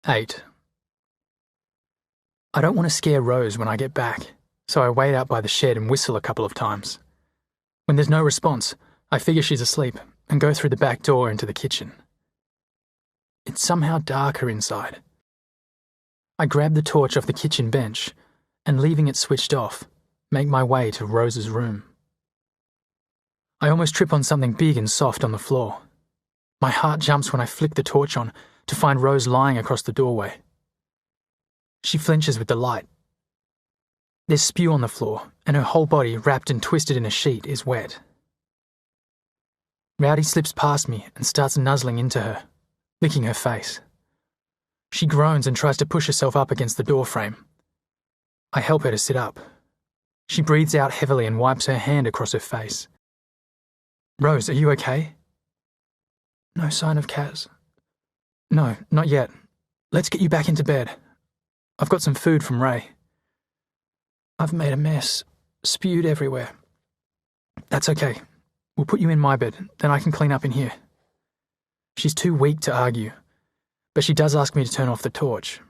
8. I don't want to scare Rose when I get back, so I wait out by the shed and whistle a couple of times. When there's no response, I figure she's asleep and go through the back door into the kitchen. It's somehow darker inside. I grab the torch off the kitchen bench and, leaving it switched off, make my way to Rose's room. I almost trip on something big and soft on the floor. My heart jumps when I flick the torch on to find Rose lying across the doorway. She flinches with the light. There's spew on the floor, and her whole body, wrapped and twisted in a sheet, is wet. Rowdy slips past me and starts nuzzling into her, licking her face. She groans and tries to push herself up against the door frame. I help her to sit up. She breathes out heavily and wipes her hand across her face. "Rose, are you okay?" "No sign of Kaz." "No, not yet. Let's get you back into bed. I've got some food from Ray." "I've made a mess. Spewed everywhere." "That's okay. We'll put you in my bed, then I can clean up in here." She's too weak to argue, but she does ask me to turn off the torch.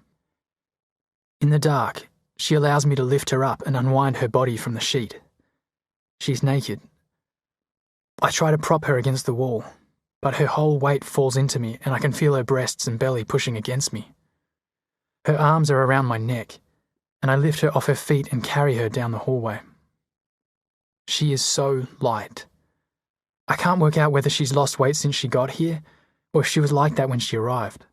In the dark, she allows me to lift her up and unwind her body from the sheet. She's naked. I try to prop her against the wall, but her whole weight falls into me and I can feel her breasts and belly pushing against me. Her arms are around my neck, and I lift her off her feet and carry her down the hallway. She is so light. I can't work out whether she's lost weight since she got here, or if she was like that when she arrived.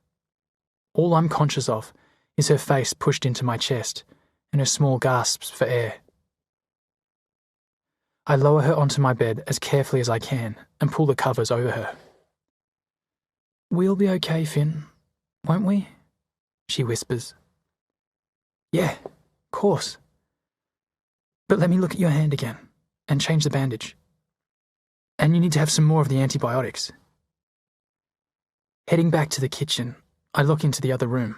All I'm conscious of is her face pushed into my chest and her small gasps for air. I lower her onto my bed as carefully as I can and pull the covers over her. "We'll be okay, Finn, won't we?" she whispers. "Yeah, of course. But let me look at your hand again and change the bandage. And you need to have some more of the antibiotics." Heading back to the kitchen, I look into the other room.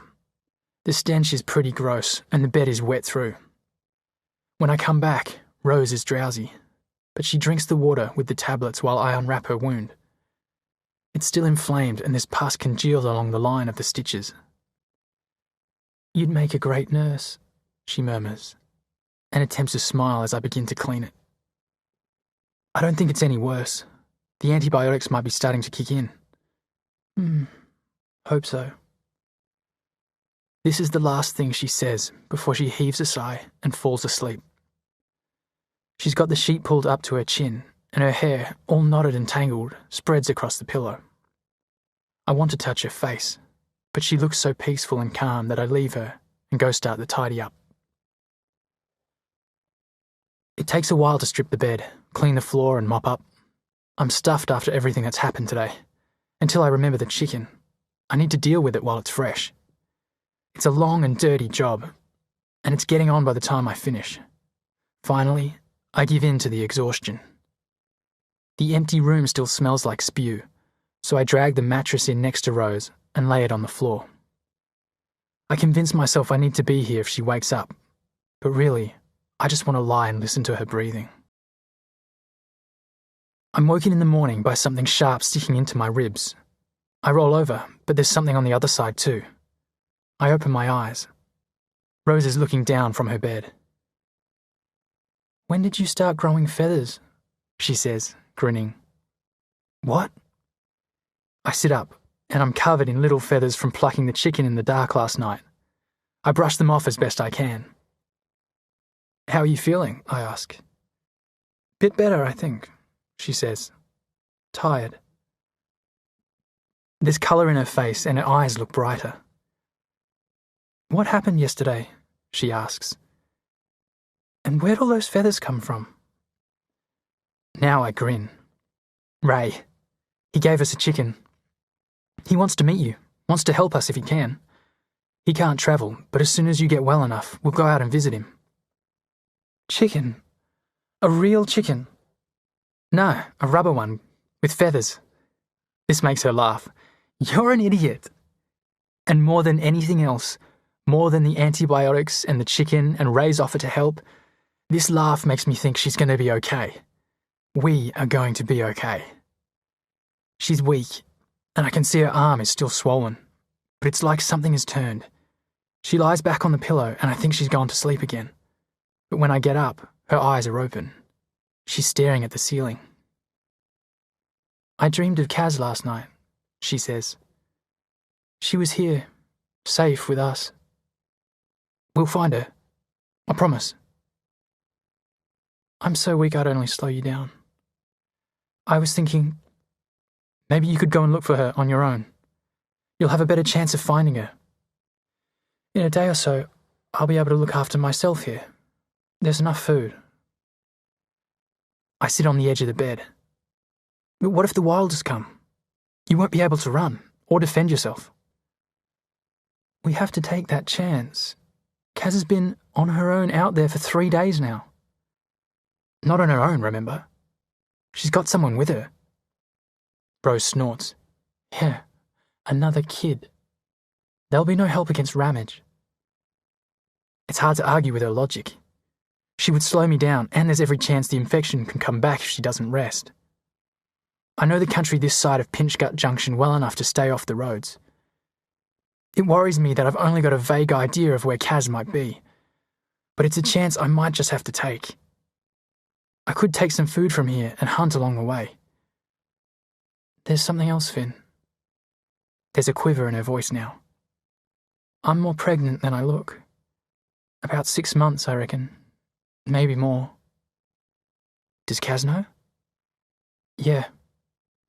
The stench is pretty gross and the bed is wet through. When I come back, Rose is drowsy, but she drinks the water with the tablets while I unwrap her wound. It's still inflamed and there's pus congealed along the line of the stitches. "You'd make a great nurse," she murmurs, and attempts to smile as I begin to clean it. I don't think it's any worse. The antibiotics might be starting to kick in. Hope so. This is the last thing she says before she heaves a sigh and falls asleep. She's got the sheet pulled up to her chin, and her hair, all knotted and tangled, spreads across the pillow. I want to touch her face, but she looks so peaceful and calm that I leave her and go start the tidy up. It takes a while to strip the bed, clean the floor and mop up. I'm stuffed after everything that's happened today, until I remember the chicken. I need to deal with it while it's fresh. It's a long and dirty job, and it's getting on by the time I finish. Finally, I give in to the exhaustion. The empty room still smells like spew, so I drag the mattress in next to Rose and lay it on the floor. I convince myself I need to be here if she wakes up, but really, I just want to lie and listen to her breathing. I'm woken in the morning by something sharp sticking into my ribs. I roll over, but there's something on the other side too. I open my eyes. Rose is looking down from her bed. "When did you start growing feathers?" she says, grinning. "What?" I sit up, and I'm covered in little feathers from plucking the chicken in the dark last night. I brush them off as best I can. "How are you feeling?" I ask. "Bit better, I think," she says. "Tired." There's colour in her face and her eyes look brighter. "What happened yesterday?" she asks. "And where'd all those feathers come from?" Now I grin. "Ray. He gave us a chicken. He wants to meet you, wants to help us if he can. He can't travel, but as soon as you get well enough, we'll go out and visit him." "Chicken? A real chicken?" "No, a rubber one, with feathers." This makes her laugh. "You're an idiot." And more than anything else, more than the antibiotics and the chicken and Ray's offer to help, this laugh makes me think she's going to be okay. We are going to be okay. She's weak, and I can see her arm is still swollen, but it's like something has turned. She lies back on the pillow and I think she's gone to sleep again. But when I get up, her eyes are open. She's staring at the ceiling. "I dreamed of Kaz last night," she says. "She was here, safe with us. We'll find her. I promise." I'm so weak I'd only slow you down. I was thinking, maybe you could go and look for her on your own. You'll have a better chance of finding her. In a day or so, I'll be able to look after myself here. There's enough food. I sit on the edge of the bed. But what if the wilders come? You won't be able to run or defend yourself. We have to take that chance. Kaz has been on her own out there for 3 days now. Not on her own, remember? She's got someone with her. Rose snorts. Yeah, another kid. There'll be no help against Ramage. It's hard to argue with her logic. She would slow me down, and there's every chance the infection can come back if she doesn't rest. I know the country this side of Pinchgut Junction well enough to stay off the roads. It worries me that I've only got a vague idea of where Kaz might be, but it's a chance I might just have to take. I could take some food from here and hunt along the way. There's something else, Finn. There's a quiver in her voice now. I'm more pregnant than I look. About 6 months, I reckon. Maybe more. Does Kaz know? Yeah,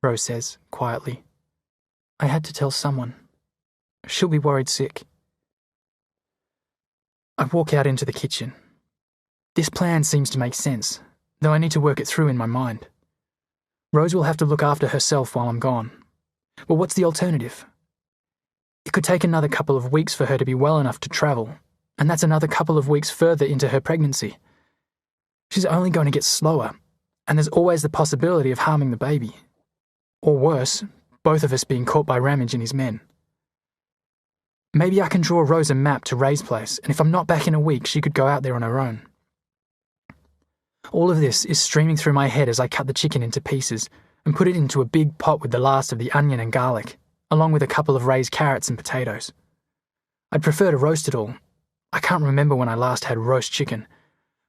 Rose says, quietly. I had to tell someone. She'll be worried sick. I walk out into the kitchen. This plan seems to make sense, though I need to work it through in my mind. Rose will have to look after herself while I'm gone. Well, what's the alternative? It could take another couple of weeks for her to be well enough to travel, and that's another couple of weeks further into her pregnancy. She's only going to get slower, and there's always the possibility of harming the baby. Or worse, both of us being caught by Ramage and his men. Maybe I can draw Rose a map to Ray's place, and if I'm not back in a week, she could go out there on her own. All of this is streaming through my head as I cut the chicken into pieces and put it into a big pot with the last of the onion and garlic, along with a couple of Ray's carrots and potatoes. I'd prefer to roast it all. I can't remember when I last had roast chicken,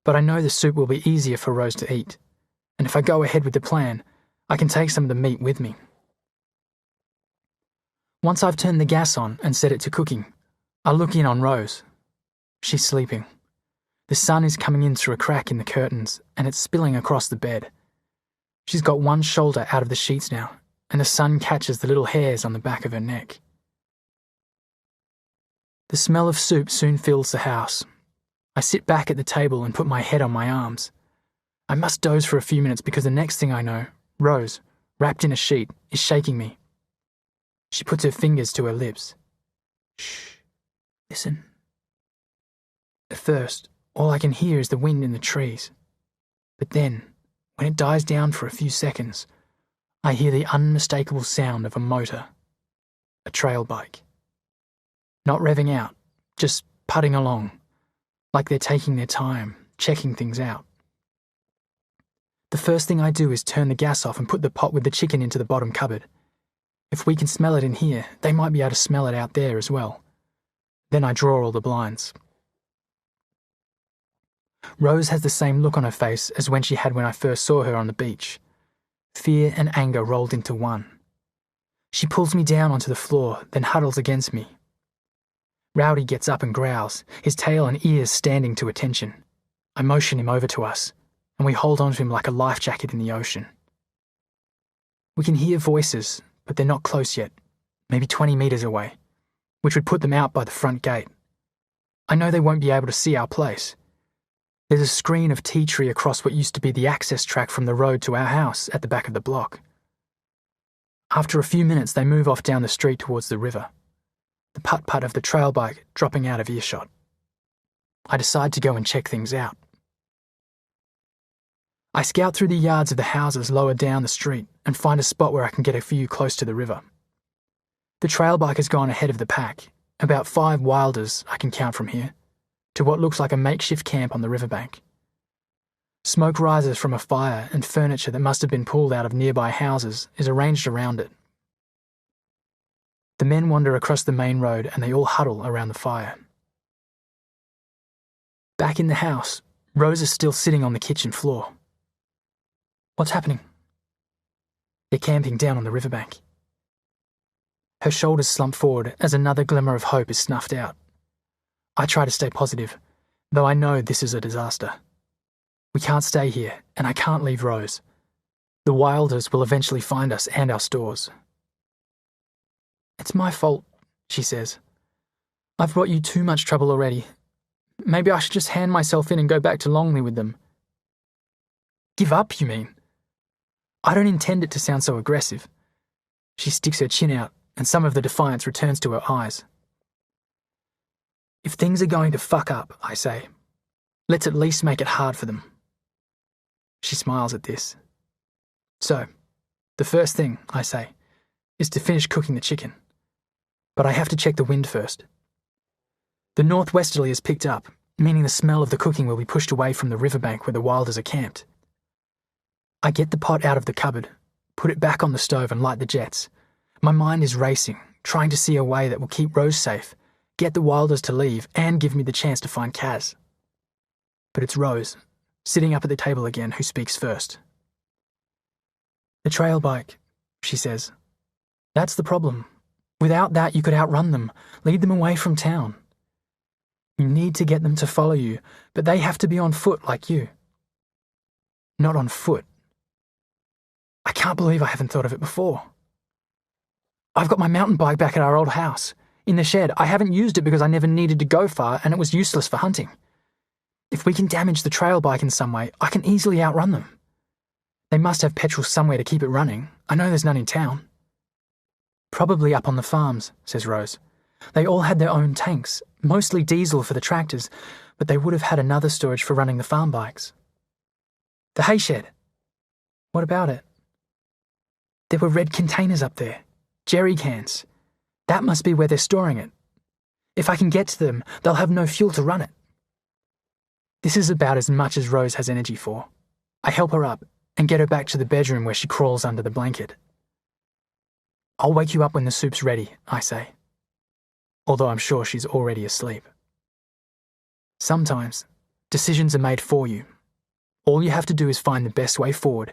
but I know the soup will be easier for Rose to eat, and if I go ahead with the plan, I can take some of the meat with me. Once I've turned the gas on and set it to cooking, I look in on Rose. She's sleeping. The sun is coming in through a crack in the curtains, and it's spilling across the bed. She's got one shoulder out of the sheets now, and the sun catches the little hairs on the back of her neck. The smell of soup soon fills the house. I sit back at the table and put my head on my arms. I must doze for a few minutes because the next thing I know, Rose, wrapped in a sheet, is shaking me. She puts her fingers to her lips. Shh, listen. At first, all I can hear is the wind in the trees. But then, when it dies down for a few seconds, I hear the unmistakable sound of a motor. A trail bike. Not revving out, just putting along, like they're taking their time, checking things out. The first thing I do is turn the gas off and put the pot with the chicken into the bottom cupboard. If we can smell it in here, they might be able to smell it out there as well. Then I draw all the blinds. Rose has the same look on her face as when she had when I first saw her on the beach. Fear and anger rolled into one. She pulls me down onto the floor, then huddles against me. Rowdy gets up and growls, his tail and ears standing to attention. I motion him over to us, and we hold onto him like a life jacket in the ocean. We can hear voices, but they're not close yet, maybe 20 meters away, which would put them out by the front gate. I know they won't be able to see our place. There's a screen of tea tree across what used to be the access track from the road to our house at the back of the block. After a few minutes, they move off down the street towards the river, the putt-putt of the trail bike dropping out of earshot. I decide to go and check things out. I scout through the yards of the houses lower down the street and find a spot where I can get a view close to the river. The trail bike has gone ahead of the pack, about 5 wilders I can count from here, to what looks like a makeshift camp on the riverbank. Smoke rises from a fire and furniture that must have been pulled out of nearby houses is arranged around it. The men wander across the main road and they all huddle around the fire. Back in the house, Rose is still sitting on the kitchen floor. What's happening? They're camping down on the riverbank. Her shoulders slump forward as another glimmer of hope is snuffed out. I try to stay positive, though I know this is a disaster. We can't stay here, and I can't leave Rose. The Wilders will eventually find us and our stores. It's my fault, she says. I've brought you too much trouble already. Maybe I should just hand myself in and go back to Longley with them. Give up, you mean? I don't intend it to sound so aggressive. She sticks her chin out, and some of the defiance returns to her eyes. If things are going to fuck up, I say, let's at least make it hard for them. She smiles at this. So, the first thing, I say, is to finish cooking the chicken. But I have to check the wind first. The northwesterly has picked up, meaning the smell of the cooking will be pushed away from the riverbank where the Wilders are camped. I get the pot out of the cupboard, put it back on the stove and light the jets. My mind is racing, trying to see a way that will keep Rose safe, get the Wilders to leave, and give me the chance to find Kaz. But it's Rose, sitting up at the table again, who speaks first. The trail bike, she says. That's the problem. Without that, you could outrun them, lead them away from town. You need to get them to follow you, but they have to be on foot like you. Not on foot. I can't believe I haven't thought of it before. I've got my mountain bike back at our old house. In the shed, I haven't used it because I never needed to go far and it was useless for hunting. If we can damage the trail bike in some way, I can easily outrun them. They must have petrol somewhere to keep it running. I know there's none in town. Probably up on the farms, says Rose. They all had their own tanks, mostly diesel for the tractors, but they would have had another storage for running the farm bikes. The hay shed. What about it? There were red containers up there. Jerry cans. That must be where they're storing it. If I can get to them, they'll have no fuel to run it. This is about as much as Rose has energy for. I help her up and get her back to the bedroom where she crawls under the blanket. I'll wake you up when the soup's ready, I say, although I'm sure she's already asleep. Sometimes, decisions are made for you. All you have to do is find the best way forward,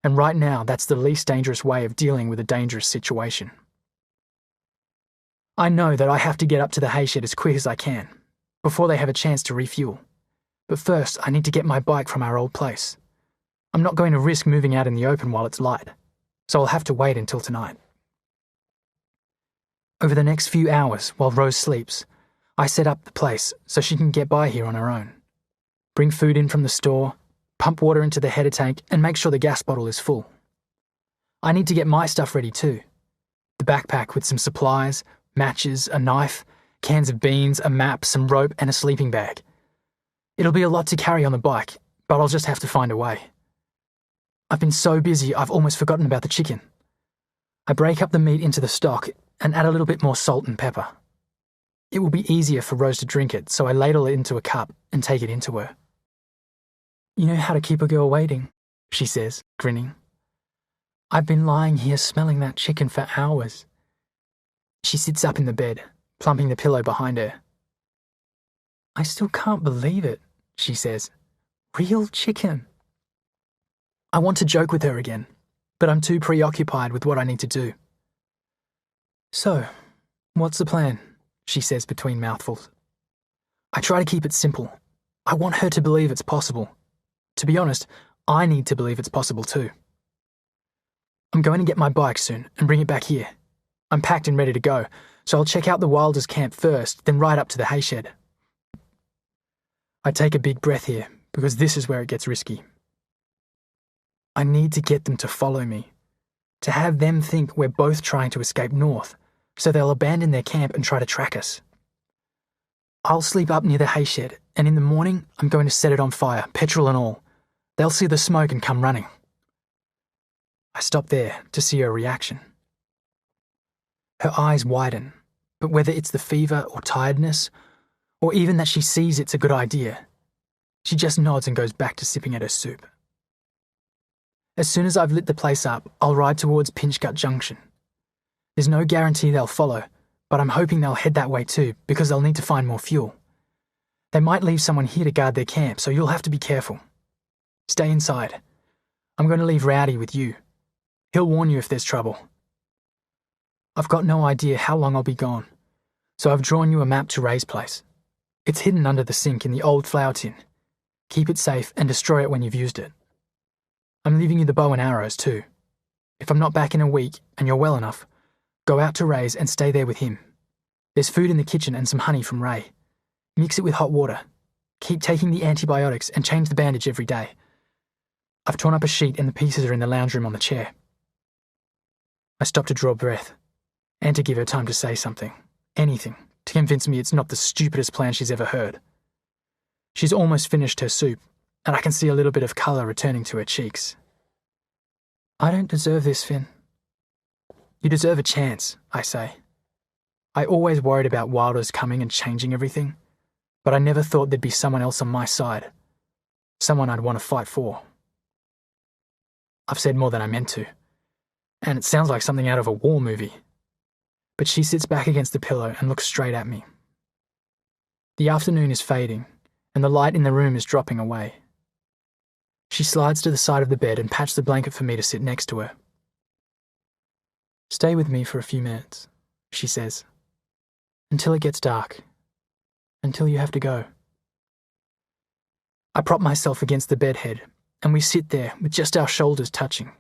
and right now that's the least dangerous way of dealing with a dangerous situation. I know that I have to get up to the hay shed as quick as I can, before they have a chance to refuel. But first, I need to get my bike from our old place. I'm not going to risk moving out in the open while it's light, so I'll have to wait until tonight. Over the next few hours, while Rose sleeps, I set up the place so she can get by here on her own. Bring food in from the store, pump water into the header tank, and make sure the gas bottle is full. I need to get my stuff ready too. The backpack with some supplies, matches, a knife, cans of beans, a map, some rope, and a sleeping bag. It'll be a lot to carry on the bike, but I'll just have to find a way. I've been so busy I've almost forgotten about the chicken. I break up the meat into the stock and add a little bit more salt and pepper. It will be easier for Rose to drink it, so I ladle it into a cup and take it into her. You know how to keep a girl waiting, she says, grinning. I've been lying here smelling that chicken for hours. She sits up in the bed, plumping the pillow behind her. I still can't believe it, she says. Real chicken. I want to joke with her again, but I'm too preoccupied with what I need to do. So, what's the plan? She says between mouthfuls. I try to keep it simple. I want her to believe it's possible. To be honest, I need to believe it's possible too. I'm going to get my bike soon and bring it back here. I'm packed and ready to go, so I'll check out the Wilders' camp first, then ride up to the hay shed. I take a big breath here, because this is where it gets risky. I need to get them to follow me, to have them think we're both trying to escape north, so they'll abandon their camp and try to track us. I'll sleep up near the hay shed, and in the morning I'm going to set it on fire, petrol and all. They'll see the smoke and come running. I stop there to see her reaction. Her eyes widen, but whether it's the fever or tiredness, or even that she sees it's a good idea, she just nods and goes back to sipping at her soup. As soon as I've lit the place up, I'll ride towards Pinchgut Junction. There's no guarantee they'll follow, but I'm hoping they'll head that way too, because they'll need to find more fuel. They might leave someone here to guard their camp, so you'll have to be careful. Stay inside. I'm going to leave Rowdy with you. He'll warn you if there's trouble. I've got no idea how long I'll be gone, so I've drawn you a map to Ray's place. It's hidden under the sink in the old flour tin. Keep it safe and destroy it when you've used it. I'm leaving you the bow and arrows too. If I'm not back in a week and you're well enough, go out to Ray's and stay there with him. There's food in the kitchen and some honey from Ray. Mix it with hot water. Keep taking the antibiotics and change the bandage every day. I've torn up a sheet and the pieces are in the lounge room on the chair. I stop to draw breath, and to give her time to say something, anything, to convince me it's not the stupidest plan she's ever heard. She's almost finished her soup, and I can see a little bit of colour returning to her cheeks. I don't deserve this, Finn. You deserve a chance, I say. I always worried about Wilders coming and changing everything, but I never thought there'd be someone else on my side, someone I'd want to fight for. I've said more than I meant to, and it sounds like something out of a war movie. But she sits back against the pillow and looks straight at me. The afternoon is fading, and the light in the room is dropping away. She slides to the side of the bed and pats the blanket for me to sit next to her. Stay with me for a few minutes, she says, until it gets dark, until you have to go. I prop myself against the bedhead, and we sit there with just our shoulders touching.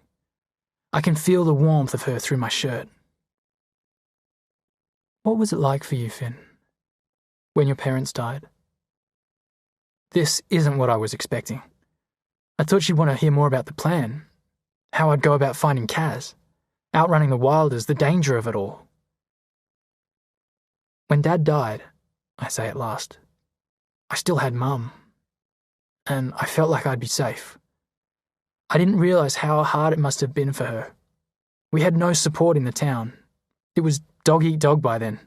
I can feel the warmth of her through my shirt. What was it like for you, Finn, when your parents died? This isn't what I was expecting. I thought she'd want to hear more about the plan, how I'd go about finding Kaz, outrunning the Wilders, the danger of it all. When Dad died, I say at last, I still had Mum, and I felt like I'd be safe. I didn't realise how hard it must have been for her. We had no support in the town. It was dog-eat-dog by then.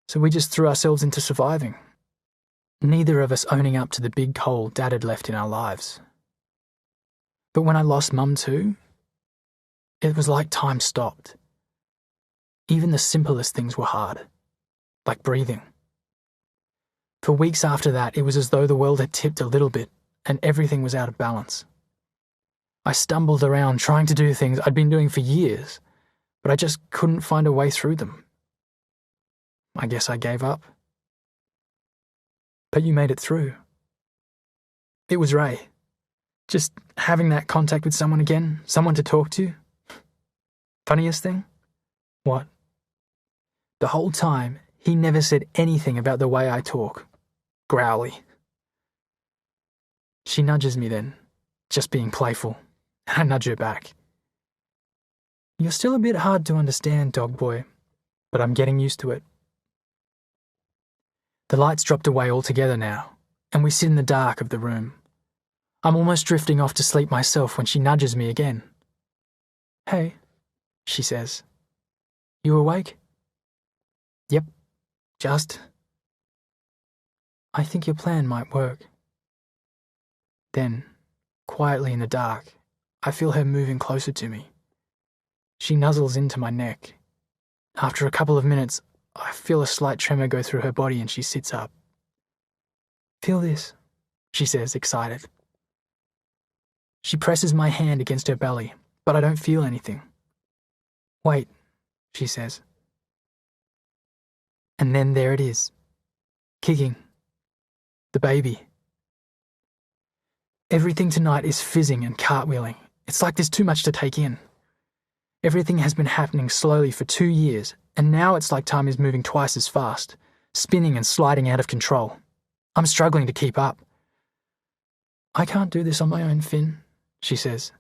So we just threw ourselves into surviving, neither of us owning up to the big hole Dad had left in our lives. But when I lost Mum too, it was like time stopped. Even the simplest things were hard, like breathing. For weeks after that, it was as though the world had tipped a little bit and everything was out of balance. I stumbled around trying to do things I'd been doing for years, but I just couldn't find a way through them. I guess I gave up. But you made it through. It was Ray. Just having that contact with someone again, someone to talk to. Funniest thing? What? The whole time, he never said anything about the way I talk. Growly. She nudges me then, just being playful, and I nudge her back. You're still a bit hard to understand, dog boy, but I'm getting used to it. The lights dropped away altogether now, and we sit in the dark of the room. I'm almost drifting off to sleep myself when she nudges me again. Hey, she says. You awake? Yep, just. I think your plan might work. Then, quietly in the dark, I feel her moving closer to me. She nuzzles into my neck. After a couple of minutes, I feel a slight tremor go through her body and she sits up. Feel this, she says, excited. She presses my hand against her belly, but I don't feel anything. Wait, she says. And then there it is, kicking. The baby. Everything tonight is fizzing and cartwheeling. It's like there's too much to take in. Everything has been happening slowly for 2 years, and now it's like time is moving twice as fast, spinning and sliding out of control. I'm struggling to keep up. I can't do this on my own, Finn, she says.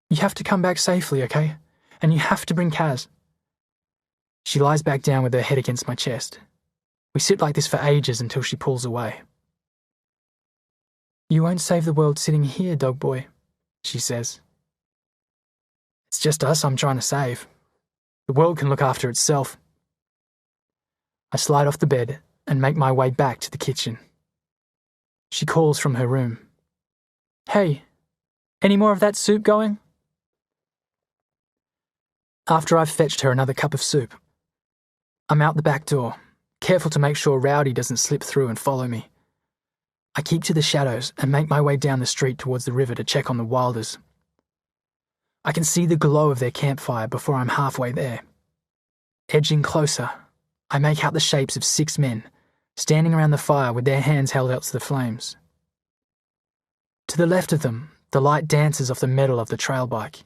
You have to come back safely, okay? And you have to bring Kaz. She lies back down with her head against my chest. We sit like this for ages until she pulls away. You won't save the world sitting here, dog boy, she says. It's just us I'm trying to save. The world can look after itself. I slide off the bed and make my way back to the kitchen. She calls from her room. Hey, any more of that soup going? After I've fetched her another cup of soup, I'm out the back door, careful to make sure Rowdy doesn't slip through and follow me. I keep to the shadows and make my way down the street towards the river to check on the Wilders. I can see the glow of their campfire before I'm halfway there. Edging closer, I make out the shapes of 6 men, standing around the fire with their hands held out to the flames. To the left of them, the light dances off the metal of the trail bike.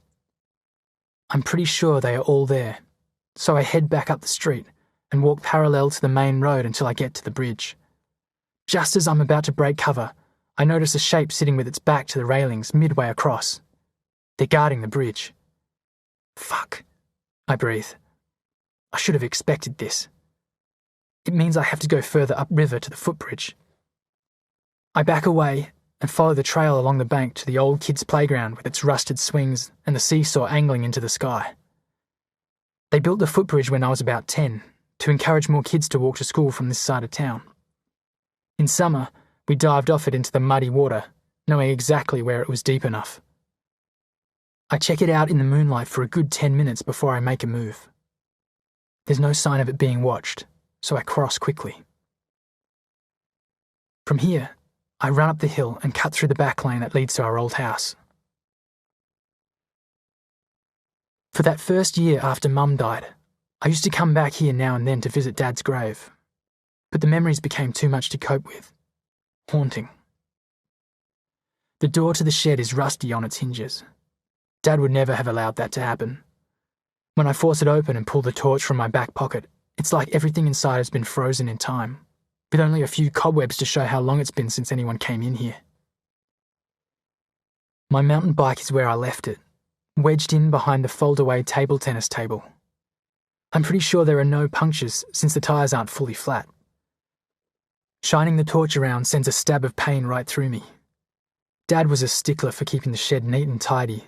I'm pretty sure they are all there, so I head back up the street and walk parallel to the main road until I get to the bridge. Just as I'm about to break cover, I notice a shape sitting with its back to the railings midway across. They're guarding the bridge. Fuck, I breathe. I should have expected this. It means I have to go further upriver to the footbridge. I back away and follow the trail along the bank to the old kids' playground with its rusted swings and the seesaw angling into the sky. They built the footbridge when I was about 10 to encourage more kids to walk to school from this side of town. In summer, we dived off it into the muddy water, knowing exactly where it was deep enough. I check it out in the moonlight for a good 10 minutes before I make a move. There's no sign of it being watched, so I cross quickly. From here, I run up the hill and cut through the back lane that leads to our old house. For that first year after Mum died, I used to come back here now and then to visit Dad's grave, but the memories became too much to cope with. Haunting. The door to the shed is rusty on its hinges. Dad would never have allowed that to happen. When I force it open and pull the torch from my back pocket, it's like everything inside has been frozen in time, with only a few cobwebs to show how long it's been since anyone came in here. My mountain bike is where I left it, wedged in behind the fold-away table tennis table. I'm pretty sure there are no punctures since the tyres aren't fully flat. Shining the torch around sends a stab of pain right through me. Dad was a stickler for keeping the shed neat and tidy,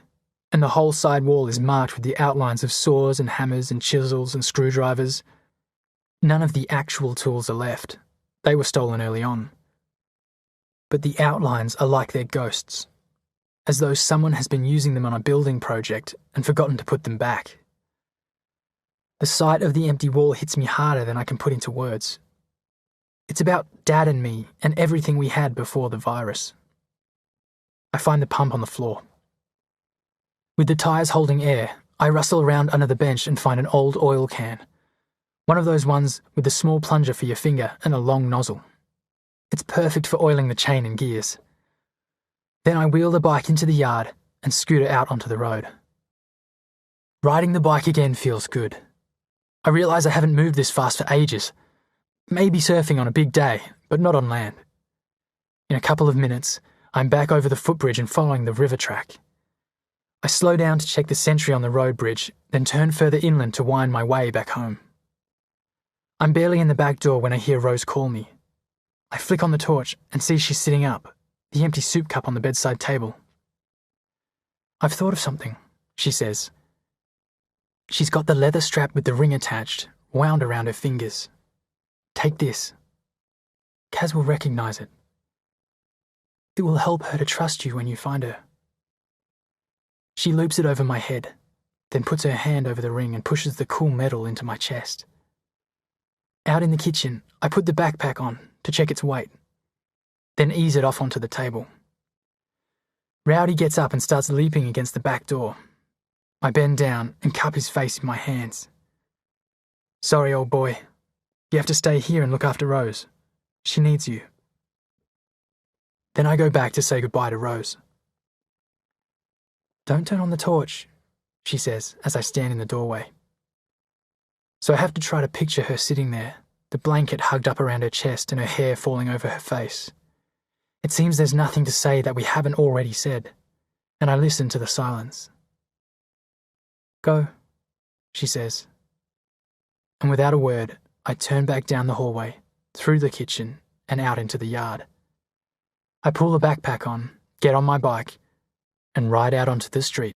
and the whole side wall is marked with the outlines of saws and hammers and chisels and screwdrivers. None of the actual tools are left. They were stolen early on. But the outlines are like their ghosts, as though someone has been using them on a building project and forgotten to put them back. The sight of the empty wall hits me harder than I can put into words. It's about Dad and me and everything we had before the virus. I find the pump on the floor. With the tyres holding air, I rustle around under the bench and find an old oil can. One of those ones with a small plunger for your finger and a long nozzle. It's perfect for oiling the chain and gears. Then I wheel the bike into the yard and scooter out onto the road. Riding the bike again feels good. I realise I haven't moved this fast for ages. Maybe surfing on a big day, but not on land. In a couple of minutes, I'm back over the footbridge and following the river track. I slow down to check the sentry on the road bridge, then turn further inland to wind my way back home. I'm barely in the back door when I hear Rose call me. I flick on the torch and see she's sitting up, the empty soup cup on the bedside table. "I've thought of something," she says. She's got the leather strap with the ring attached, wound around her fingers. "Take this. Kaz will recognise it. It will help her to trust you when you find her." She loops it over my head, then puts her hand over the ring and pushes the cool metal into my chest. Out in the kitchen, I put the backpack on to check its weight, then ease it off onto the table. Rowdy gets up and starts leaping against the back door. I bend down and cup his face in my hands. "Sorry, old boy. You have to stay here and look after Rose. She needs you." Then I go back to say goodbye to Rose. "Don't turn on the torch," she says as I stand in the doorway. So I have to try to picture her sitting there, the blanket hugged up around her chest and her hair falling over her face. It seems there's nothing to say that we haven't already said, and I listen to the silence. "Go," she says. And without a word, I turn back down the hallway, through the kitchen, and out into the yard. I pull the backpack on, get on my bike, and ride out onto the street.